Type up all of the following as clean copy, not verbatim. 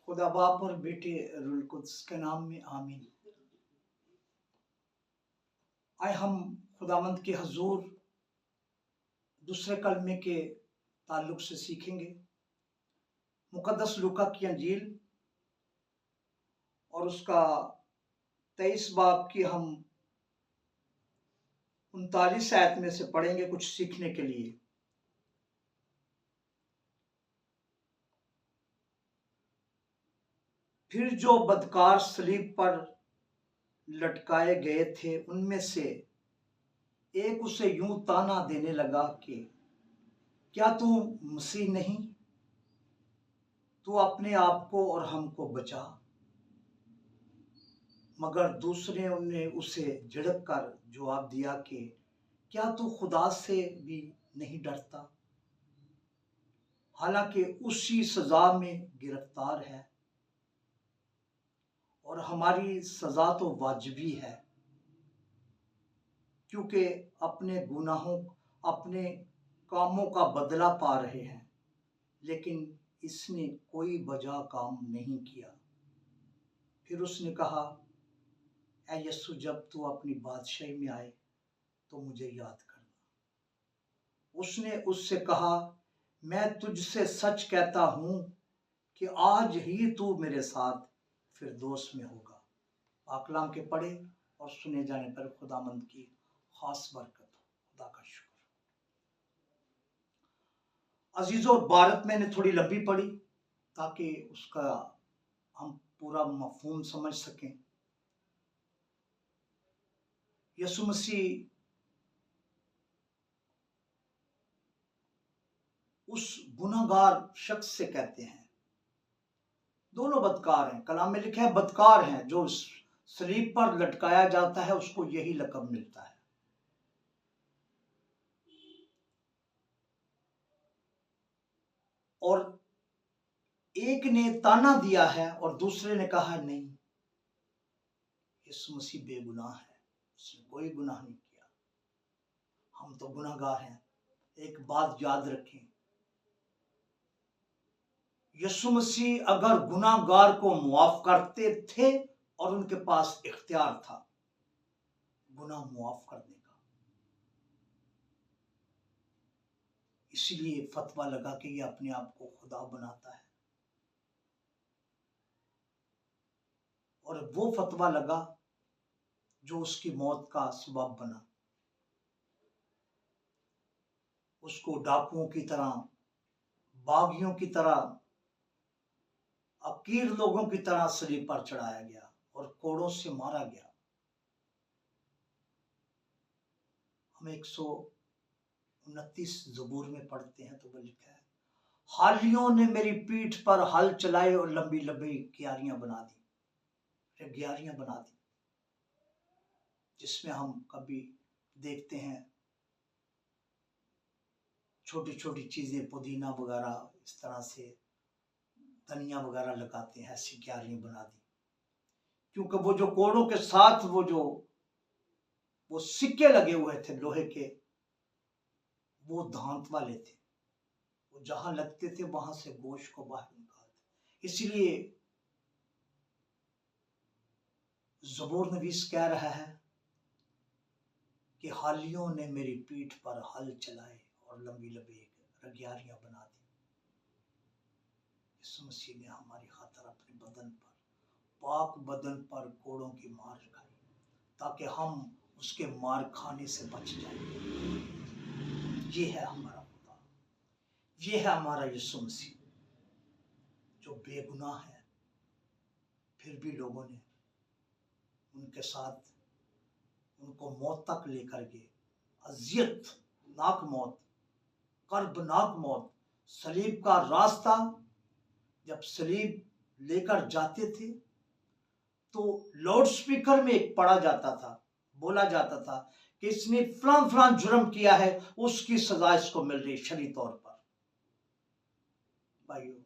खुदा बाप और बेटे रूल कुद्स के नाम में आमीन। आए हम खुदावंद के हजूर दूसरे कलमे के ताल्लुक से सीखेंगे। मुकद्दस लूका की अंजील और उसका 23 बाब की हम 39 आयत में से पढ़ेंगे कुछ सीखने के लिए। फिर जो बदकार सलीब पर लटकाए गए थे उनमें से एक उसे यूं ताना देने लगा कि क्या तू मसीह नहीं, तू अपने आप को और हमको बचा। मगर दूसरे ने उसे झिड़क कर जवाब दिया कि क्या तू खुदा से भी नहीं डरता, हालांकि उसी सजा में गिरफ्तार है और हमारी सजा तो वाजिबी है, क्योंकि अपने गुनाहों अपने कामों का बदला पा रहे हैं, लेकिन इसने कोई बजा काम नहीं किया। फिर उसने कहा, ऐ यीशु, जब तू अपनी बादशाही में आए तो मुझे याद करना। उसने उससे कहा, मैं तुझसे सच कहता हूं कि आज ही तू मेरे साथ फिरदौस में होगा। पाकलाम के पढ़े और सुने जाने पर खुदामंद की खास बरकत हो। खुदा का शुक्र। अजीजों, भारत मैंने थोड़ी लंबी पढ़ी ताकि उसका हम पूरा मफहूम समझ सकें। यीशु मसीह उस गुनाहगार शख्स से कहते हैं, दोनों बदकार हैं, कलाम में लिखा है बदकार हैं, जो सलीब पर लटकाया जाता है उसको यही लक़ब मिलता है। और एक ने ताना दिया है और दूसरे ने कहा नहीं, यीशु मसीह बेगुनाह है, उसने कोई गुनाह नहीं किया, हम तो गुनाहगार हैं। एक बात याद रखें, यीशु मसीह अगर गुनाहगार को मुआफ करते थे और उनके पास इख्तियार था गुनाह मुआफ करने का, इसलिए फतवा लगा कि ये अपने आप को खुदा बनाता है। और वो फतवा लगा जो उसकी मौत का सबब बना। उसको डाकुओं की तरह, बागियों की तरह, अकीर लोगों की तरह सलीब पर चढ़ाया गया और कोड़ों से मारा गया। हम 129 ज़बूर में पढ़ते हैं तो वो लिखा है, हालियों ने मेरी पीठ पर हल चलाए और लंबी लंबी क्यारियां बना दी, क्यारियां बना दी, जिसमें हम कभी देखते हैं छोटी छोटी चीजें, पुदीना वगैरह, इस तरह से धनिया वगैरह लगाते हैं, ऐसी क्यारियां बना दी। क्योंकि वो जो कोड़ों के साथ वो सिक्के लगे हुए थे लोहे के, वो दांत वाले थे, वो जहां लगते थे वहां से गोश्त को बाहर निकालते। इसलिए ज़बूर नवीस कह रहा है कि हालियों ने मेरी पीठ पर हल चलाए और लंबी लंबी रगियारियां बना दी। यीशु मसीह ने हमारी खातिर अपने बदन पर, पाक बदन पर कोड़ों की मार खाई ताकि हम उसके मार खाने से बच जाएं। ये है हमारा खुदा, ये है हमारा यीशु मसीह जो बेगुनाह है, फिर भी लोगों ने उनके साथ उनको मौत तक लेकर गए। अजियतनाक मौत, कर्बनाक मौत। सलीब का रास्ता जब सलीब लेकर जाते थे तो लाउड स्पीकर में एक पढ़ा जाता था, बोला जाता था कि इसने फलां फलां जुर्म किया है, उसकी सजा इसको मिल रही शरई तौर पर। भाइयों,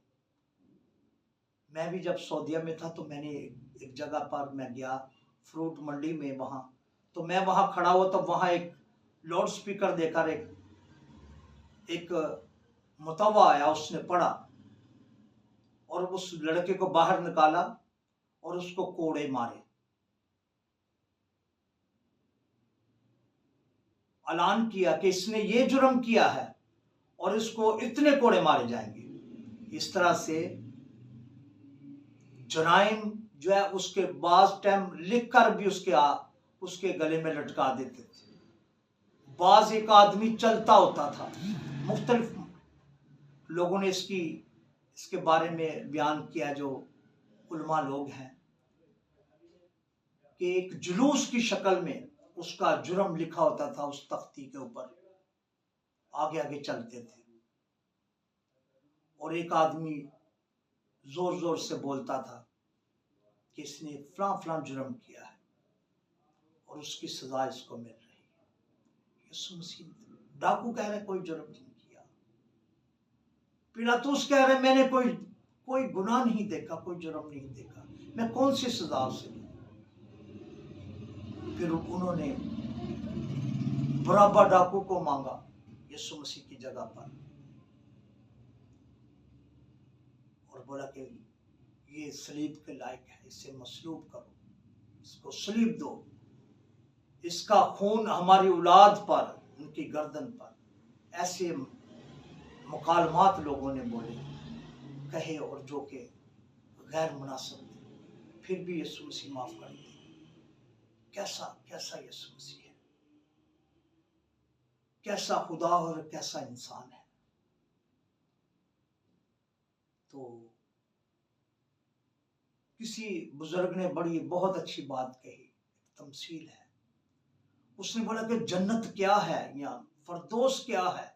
मैं भी जब सऊदीया में था तो मैंने एक जगह पर मैं गया, फ्रूट मंडी में, वहां तो मैं वहां खड़ा हुआ तो वहां एक लाउड स्पीकर देकर एक मुतव्वा आया, उसने पढ़ा और उस लड़के को बाहर निकाला और उसको कोड़े मारे। ऐलान किया कि इसने ये जुर्म किया है और इसको इतने कोड़े मारे जाएंगे। इस तरह से जराइम जो है उसके बाज टाइम लिखकर भी उसके गले में लटका देते थे। बाज एक आदमी चलता होता था। मुख्तलिफ लोगों ने इसके बारे में बयान किया, जो उलमा लोग हैं, कि एक जुलूस की शक्ल में उसका जुर्म लिखा होता था उस तख्ती के ऊपर, आगे आगे चलते थे और एक आदमी जोर जोर से बोलता था कि इसने फलां फलां जुर्म किया है और उसकी सजा इसको मिल रही है। यीशु मसीह, डाकू कह रहे कोई जुर्म नहीं किया। पिलातुस कह रहे मैंने कोई गुनाह नहीं देखा, कोई जुर्म नहीं देखा, मैं कौन सी सजा से दूं? फिर उन्होंने बराबर डाकू को मांगा यीशु मसीह की जगह पर और बोला कि ये सलीब के लायक है, इसे मसलूब करो, इसको सलीब दो, इसका खून हमारी औलाद पर, उनकी गर्दन पर। ऐसे मुकालमात लोगों ने बोले, कहे और जो के गैर मुनासिब थे, फिर भी यीशु मसीह माफ कर दिए। कैसा यीशु मसीह है, कैसा खुदा और कैसा इंसान है। तो किसी बुजुर्ग ने बहुत अच्छी बात कही, तमसील है। उसने बोला कि जन्नत क्या है या फरदौस क्या है।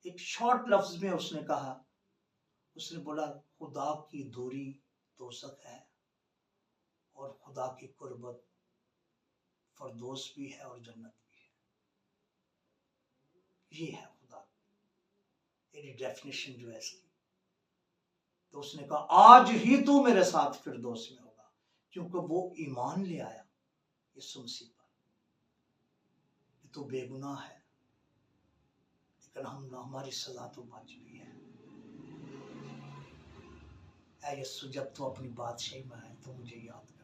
एक शॉर्ट लफ्ज में उसने कहा, उसने बोला खुदा की दूरी दोज़ख है और खुदा की कुर्बत फरदौस भी है और जन्नत भी है। ये है खुदा, ये डेफिनेशन जो है इसकी। तो उसने कहा आज ही तू मेरे साथ फिरदौस में होगा, क्योंकि वो ईमान ले आया यीशु मसीह पर कि तू बेगुनाह है, लेकिन हमारी सजा तो बच भी है। ऐ यीशु, जब तू अपनी बादशाही में आए तो मुझे याद करना।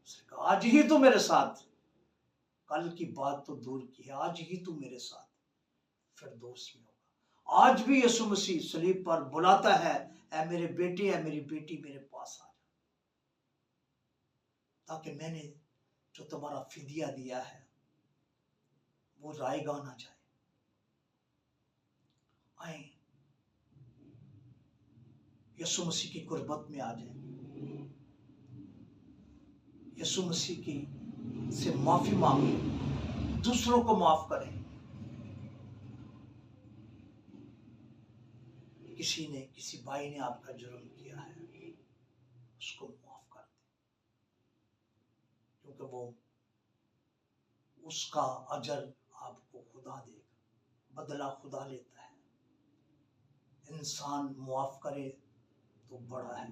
उसने कहा आज ही तू मेरे साथ, कल की बात तो दूर की है, आज ही तू मेरे साथ फिरदौस में होगा। आज भी यीशु मसीह सलीब पर बुलाता है, ऐ मेरे बेटे, ऐ मेरी बेटी, मेरे पास आ जा, ताकि मैंने जो तुम्हारा फिदिया दिया है वो रायगा ना जाए। आए यीशु मसीह की कुर्बत में आ जाए, यीशु मसीह की से माफी मांगे, दूसरों को माफ करें। किसी भाई ने आपका जुर्म किया है, उसको माफ कर दे, क्योंकि वो उसका अजर आपको खुदा देगा, बदला खुदा लेता है। इंसान माफ करे तो बड़ा है।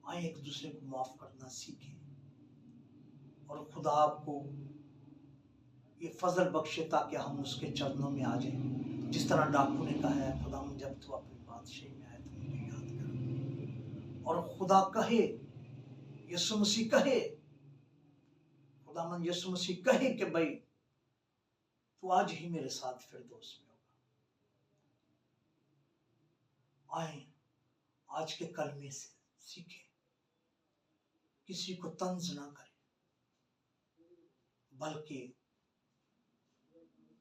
आए एक दूसरे को माफ करना सीखें और खुदा आपको ये फजल बख्शे ताकि हम उसके चरणों में आ जाएं। जिस तरह डाकू ने कहा है, खुदा जब तू अपनी बादशाही में आए तो मुझे याद कर। और खुदा कहे, यीशु मसीह कहे, खुदावंद यीशु मसीह कहे कि भाई तू आज ही मेरे साथ फिरदौस में होगा। आए आज के कलमे से सीखे, किसी को तंज ना करें, बल्कि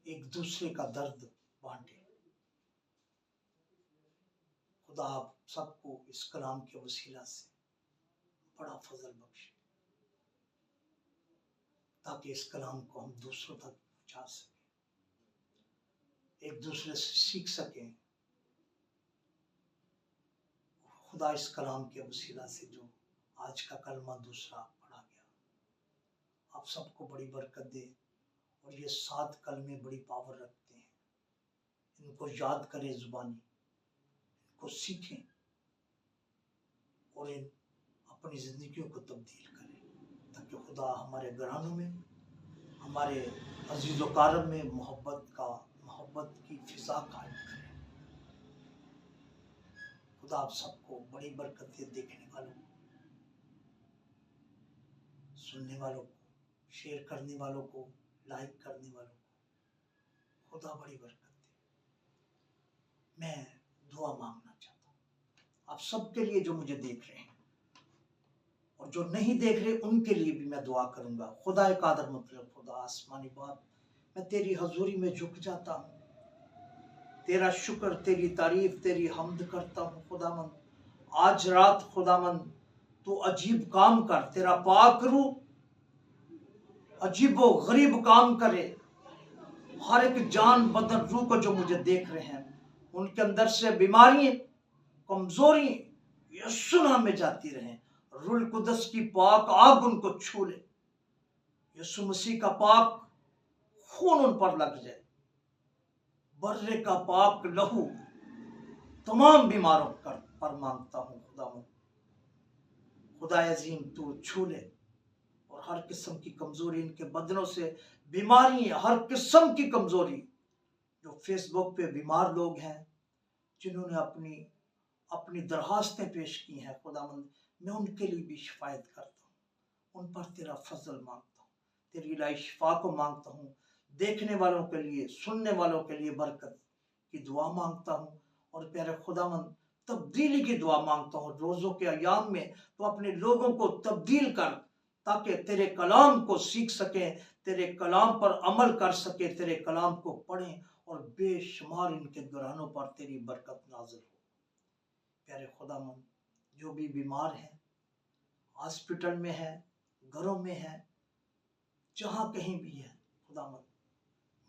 एक दूसरे का दर्द बांटे। खुदा आप सबको इस कलाम के वसीला से बड़ा फजल बख्शे, ताकि इस कलाम को हम दूसरों तक पहुंचा सकें, एक दूसरे से सीख सकें। खुदा इस कलाम के वसीला से जो आज का कलमा दूसरा पढ़ा गया, आप सबको बड़ी बरकत दे। और ये 7 कलमे बड़ी पावर रखते हैं, इनको याद करें जुबानी, इनको सीखें और इन अपनी जिंदगियों को तब्दील करें, ताकि खुदा हमारे घरानों में, हमारे अजीज़ व कारब में मोहब्बत की फिजा कायम करे। खुदा आप सबको बड़ी बरकत दे, देखने वालों को, सुनने वालों को, शेयर करने वालों को, लाइक करने वालों को खुदा बड़ी बरकत दे। मैं दुआ मांगना चाहता हूँ आप सबके लिए जो मुझे देख रहे हैं और जो नहीं देख रहे उनके लिए भी मैं दुआ करूंगा। खुदा कादर मतलब खुदा आसमानी बाप, मैं तेरी हजूरी में झुक जाता हूँ, तेरा शुक्र, तेरी तारीफ, तेरी हम्द करता हूँ खुदामंद। आज रात खुदामंद तू अजीब काम कर, तेरा पाक रूह अजीबो गरीब काम करे। हर एक जान बदन रूह को जो मुझे देख रहे हैं उनके अंदर से बीमारियां, कमजोरी यीशु नाम में जाती रहें। रूह कुदस की पाक आग उनको छू ले, यीशु मसीह का पाक खून उन पर लग जाए, बर्रे का पाक लहू तमाम बीमारों पर मांगता हूँ खुदावंद। खुदा अजीम तू छू ले और हर किस्म की कमजोरी इनके बदनों से, बीमारी, हर किस्म की कमजोरी, जो फेसबुक पे बीमार लोग हैं जिन्होंने अपनी दरखास्तें पेश की हैं खुदावंद, मैं उनके लिए भी शिफायत करता हूँ। उन पर तेरा फजल मांगता हूँ, तेरी इलाही शिफा को मांगता हूँ। देखने वालों के लिए, सुनने वालों के लिए बरकत की दुआ मांगता हूँ। और प्यारे खुदावंद तब्दीली की दुआ मांगता हूँ। रोज़ों के अयाम में तो अपने लोगों को तब्दील कर, ताकि तेरे कलाम को सीख सकें, तेरे कलाम पर अमल कर सके, तेरे कलाम को पढ़ें और बेशुमार इनके घरानों पर तेरी बरकत नाज़िल हो। प्यारे खुदावंद जो भी बीमार हैं, हॉस्पिटल में है, घरों में है, जहाँ कहीं भी है खुदावंद,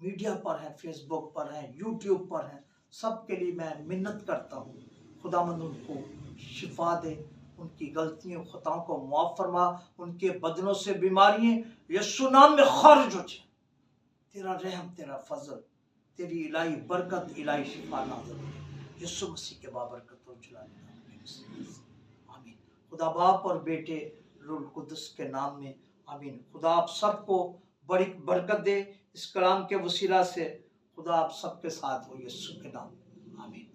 मीडिया पर है, फेसबुक पर है, यूट्यूब पर है, सबके लिए मैं मिन्नत करता हूँ खुदावंद उनको शिफा दे, उनकी गलतियों खताओं को माफ फरमा, उनके बदनों से बीमारियां यीशु नाम में खारिज हो जाए। तेरा रहम, तेरा फजल, तेरी इलाही बरकत, इलाही शिफा नाज़िल हो यीशु मसीह के बाबरकत और जलाल आमीन। खुदा बाप और बेटे रूह कुदस के नाम में आमीन। खुदा आप सबको बड़ी बरकत दे, इस कलाम के वसीला से खुदा आप सबके साथ हो यीशु के नाम आमीन।